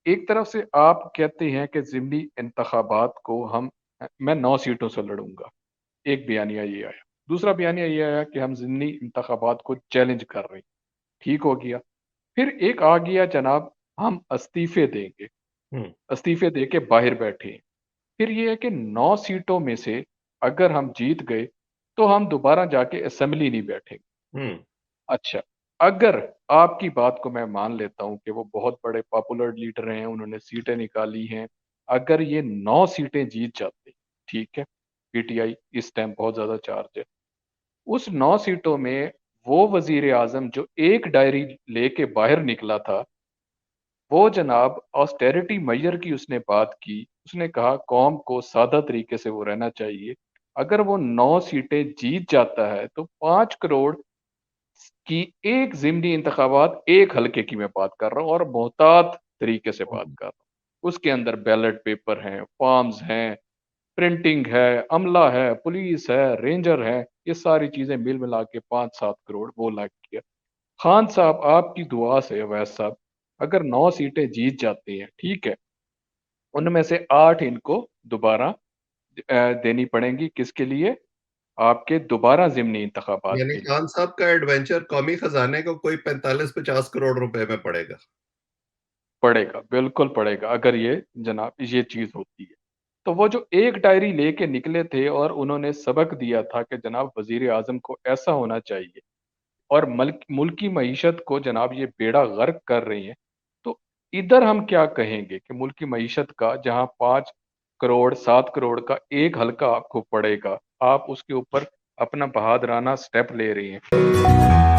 ایک طرف سے آپ کہتے ہیں کہ ضمنی انتخابات کو میں 9 سیٹوں سے لڑوں گا، ایک بیانیہ یہ آیا۔ دوسرا بیانیہ یہ آیا کہ ہم ضمنی انتخابات کو چیلنج کر رہے ہیں، ٹھیک ہو گیا۔ پھر ایک آ گیا جناب، ہم استعفے دیں گے، ہوں استعفے دے کے باہر بیٹھے ہیں۔ پھر یہ ہے کہ 9 سیٹوں میں سے اگر ہم جیت گئے تو ہم دوبارہ جا کے اسمبلی نہیں بیٹھیں گے۔ ہوں اچھا، اگر آپ کی بات کو میں مان لیتا ہوں کہ وہ بہت بڑے پاپولر لیڈر ہیں، انہوں نے سیٹیں نکالی ہیں، اگر یہ 9 سیٹیں جیت جاتے، ٹھیک ہے، P T I us time بہت زیادہ چارج ہے، اس 9 سیٹوں میں وہ وزیر اعظم جو ایک ڈائری لے کے باہر نکلا تھا، وہ جناب آسٹیریٹی میئر کی اس نے بات کی، اس نے کہا قوم کو سادہ طریقے سے وہ رہنا چاہیے، اگر وہ 9 سیٹیں جیت جاتا ہے تو 5 کروڑ کی ایک ضمنی انتخابات ایک حلقے کی میں بات کر رہا ہوں اور محتاط طریقے سے بات کر رہا ہوں، اس کے اندر بیلٹ پیپر ہیں، فارمز ہیں، پرنٹنگ ہے، عملہ ہے، پولیس ہے، رینجر ہے، یہ ساری چیزیں مل ملا کے 5-7 کروڑ وہ لگ گیا۔ خان صاحب آپ کی دعا سے اویس صاحب اگر 9 سیٹیں جیت جاتے ہیں، ٹھیک ہے، ان میں سے 8 ان کو دوبارہ دینی پڑیں گی، کس کے لیے؟ آپ کے دوبارہ ضمنی انتخابات یعنی کے لیے۔ خان صاحب کا ایڈونچر قومی خزانے کو کوئی 45-50 کروڑ روپے میں پڑے گا۔ پڑے گا، بالکل پڑے گا، اگر یہ جناب یہ چیز ہوتی ہے تو وہ جو ایک ڈائری لے کے نکلے تھے اور انہوں نے سبق دیا تھا کہ جناب وزیر اعظم کو ایسا ہونا چاہیے، اور ملکی معیشت کو جناب یہ بیڑا غرق کر رہی ہیں، تو ادھر ہم کیا کہیں گے کہ ملکی معیشت کا جہاں 5 کروڑ 7 کروڑ کا ایک حلقہ آپ کو پڑے گا، آپ اس کے اوپر اپنا بہادرانہ سٹیپ لے رہی ہیں۔